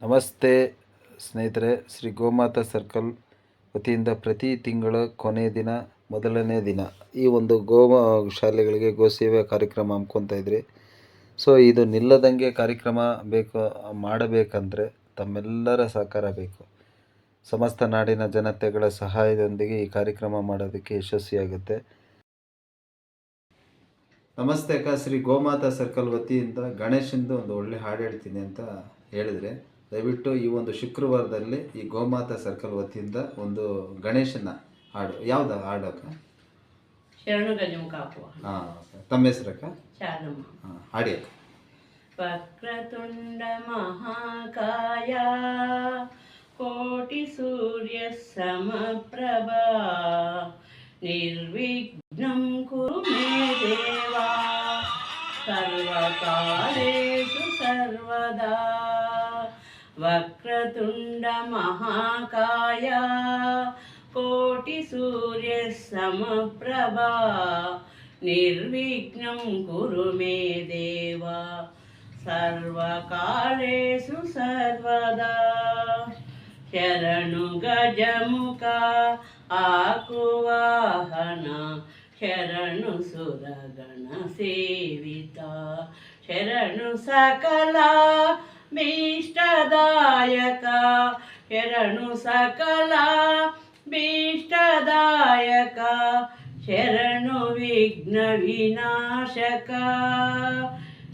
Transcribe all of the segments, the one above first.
ನಮಸ್ತೆ ಸ್ನೇಹಿತರೆ, ಶ್ರೀ ಗೋಮಾತಾ ಸರ್ಕಲ್ ವತಿಯಿಂದ ಪ್ರತಿ ತಿಂಗಳ ಕೊನೆಯ ದಿನ ಮೊದಲನೇ ದಿನ ಈ ಒಂದು ಶಾಲೆಗಳಿಗೆ ಗೋಸೇವೆ ಕಾರ್ಯಕ್ರಮ ಹಮ್ಮಿಕೊತಾ ಇದ್ರಿ. ಸೊ ಇದು ನಿಲ್ಲದಂಗೆ ಕಾರ್ಯಕ್ರಮ ಮಾಡಬೇಕಂದ್ರೆ ತಮ್ಮೆಲ್ಲರ ಸಹಕಾರ ಬೇಕು. ಸಮಸ್ತ ನಾಡಿನ ಜನತೆಗಳ ಸಹಾಯದೊಂದಿಗೆ ಈ ಕಾರ್ಯಕ್ರಮ ಮಾಡೋದಕ್ಕೆ ಯಶಸ್ವಿಯಾಗುತ್ತೆ. ನಮಸ್ತೆ ಅಕ್ಕ, ಶ್ರೀ ಗೋಮಾತಾ ಸರ್ಕಲ್ ವತಿಯಿಂದ ಗಣೇಶಂದು ಒಂದು ಒಳ್ಳೆ ಹಾಡು ಹೇಳ್ತೀನಿ ಅಂತ ಹೇಳಿದರೆ, ದಯವಿಟ್ಟು ಈ ಒಂದು ಶುಕ್ರವಾರದಲ್ಲಿ ಈ ಗೋಮಾತಾ ಸರ್ಕಲ್ ವತಿಯಿಂದ ಒಂದು ಗಣೇಶನ ಹಾಡು ಯಾವ್ದು ಹಾಡು ಅಕ್ಕ? ಶರಣು ಗಜಮುಖ ಹಾಕುವ. ತಮ್ಮ ಹೆಸರಕ್ಕ? ಶಾರದಮ್ಮ. ಹಾಡಿ ಅಕ್ಕ. ವಕ್ರತುಂಡ ಮಹಾಕಾಯ ಕೋಟಿ ಸೂರ್ಯ ಸಮಪ್ರಭಾ ನಿರ್ವಿಘ್ನಂ ಕುರು ಮೇ ದೇವಾ ಸರ್ವಕಾಲೇಷು ಸರ್ವದಾ. ವಕ್ರತುಂಡ ಮಹಾಕಾಯ ಕೋಟಿ ಸೂರ್ಯ ಸಮಪ್ರಭಾ ನಿರ್ವಿಘ್ನಂ ಕುರು ಮೇ ದೇವಾ ಸರ್ವಕಾಲೇಷು ಸರ್ವದಾ. ಶರಣು ಗಜಮುಖ ಆಕುವಾಹನ ಶರಣು ಸುರಗಣ ಸೇವಿತ ಶರಣು ಸಕಲ ಭೀಷ್ಟದಾಯಕ ಶರಣು ಸಕಲ ಭೀಷ್ಟದಾಯಕ ಶರಣು ವಿಘ್ನ ವಿನಾಶಕ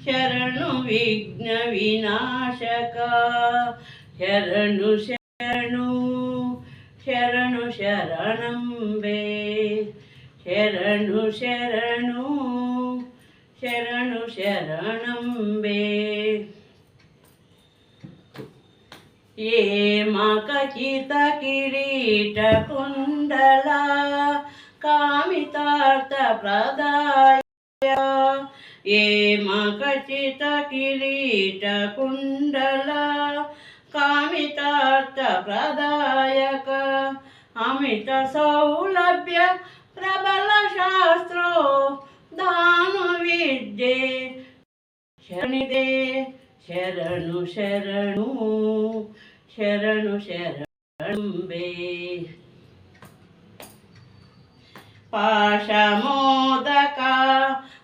ಶರಣು ವಿಘ್ನ ವಿನಾಶಕ ಶರಣು ಶರಣು ಶರಣು ಶರಣಂಬೆ ಶರಣು ಶರಣು ಶರಣು ಶರಣಂಬೆ. ये मकचित किरीट कुंडल कामितार्थ प्रदाय ये मकचित किरीट कुंडल कामितार्थ प्रदायक अमित सौलभ्य प्रबल शास्त्रो दानु विद्ये शरणिदे ಶರಣು ಶರಣು ಶರಣು ಶರಣಂಬೆ. ಪಾಶಮೋದಕ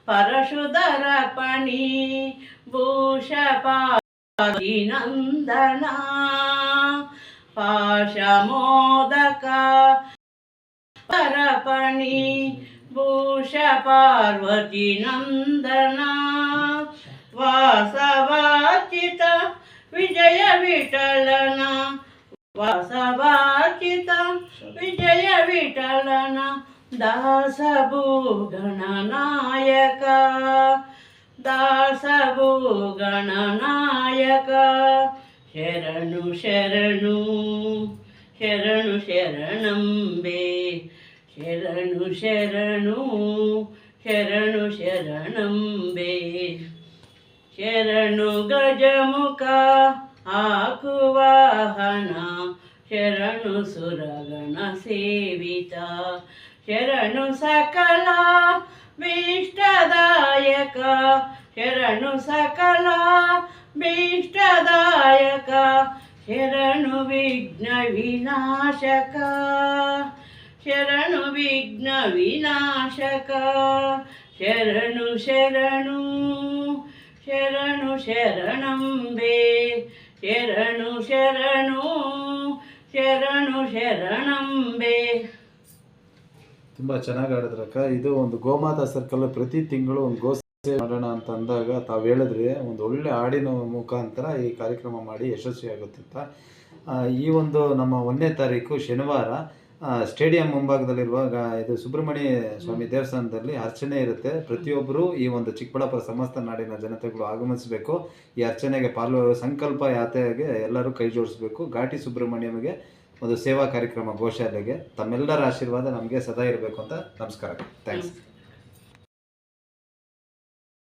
ಪರಶುಧರಪಣಿ ಭೂಷಪಾದಿ ನಂದನ ಪಾಶಮೋದಕ ಪರಪಣಿ ಭೂಷ ಪಾರ್ವತಿ ನಂದನ ವಾಸವಾಚಿತ ವಿಜಯ ವಿಠಲನ ವಾಸವಾಚಿತ ವಿಜಯ ವಿಠಲನ ದಾಸಭೂಗಣನಾಯಕ ದಾಸಭೂಗಣನಾಯಕ ಶರಣು ಶರಣು ಶರಣು ಶರಣಂಬೆ ಶರಣು ಶರಣು ಶರಣು ಶರಣಂಬೆ. ಶರಣು ಗಜಮುಖ ಆಕುವಾಹನ ಶರಣು ಸುರಗಣ ಸೇವಿತ ಶರಣು ಸಕಲ ಭೀಷ್ಟದಾಯಕ ಶರಣು ಸಕಲ ಭೀಷ್ಟದಾಯಕ ಶರಣು ವಿಘ್ನ ವಿನಾಶಕ ಶರಣು ವಿಘ್ನ ವಿನಾಶಕ ಶರಣು ಶರಣು ಶರಣು ಶರಣಂಬೆ ಶರಣು ಶರಣು ಶರಣು ಶರಣಂಬೆ. ತುಂಬ ಚೆನ್ನಾಗಿ ಹಾಡಿದ್ರಕ್ಕ. ಇದು ಒಂದು ಗೋಮಾತಾ ಸರ್ಕಲ್ ಪ್ರತಿ ತಿಂಗಳು ಒಂದು ಗೋಸೇವೆ ಮಾಡೋಣ ಅಂತ ಅಂದಾಗ ತಾವು ಹೇಳಿದ್ರಿ ಒಂದು ಒಳ್ಳೆ ಹಾಡಿನ ಮುಖಾಂತರ ಈ ಕಾರ್ಯಕ್ರಮ ಮಾಡಿ ಯಶಸ್ವಿಯಾಗುತ್ತಂತ. ಈ ಒಂದು ನಮ್ಮ 1ನೇ ತಾರೀಕು ಶನಿವಾರ ಸ್ಟೇಡಿಯಂ ಮುಂಭಾಗದಲ್ಲಿರುವ ಇದು ಸುಬ್ರಹ್ಮಣ್ಯ ಸ್ವಾಮಿ ದೇವಸ್ಥಾನದಲ್ಲಿ ಅರ್ಚನೆ ಇರುತ್ತೆ. ಪ್ರತಿಯೊಬ್ಬರು ಈ ಒಂದು ಚಿಕ್ಕಬಳ್ಳಾಪುರ ಸಮಸ್ತ ನಾಡಿನ ಜನತೆಗಳು ಆಗಮಿಸಬೇಕು. ಈ ಅರ್ಚನೆಗೆ ಸಂಕಲ್ಪ ಯಾತ್ರೆಗೆ ಎಲ್ಲರೂ ಕೈ ಜೋಡಿಸಬೇಕು. ಘಾಟಿ ಸುಬ್ರಹ್ಮಣ್ಯಂಗೆ ಒಂದು ಸೇವಾ ಕಾರ್ಯಕ್ರಮ ಗೋಶಾಲೆಗೆ ತಮ್ಮೆಲ್ಲರ ಆಶೀರ್ವಾದ ನಮಗೆ ಸದಾ ಇರಬೇಕು ಅಂತ ನಮಸ್ಕಾರ. ಥ್ಯಾಂಕ್ಸ್.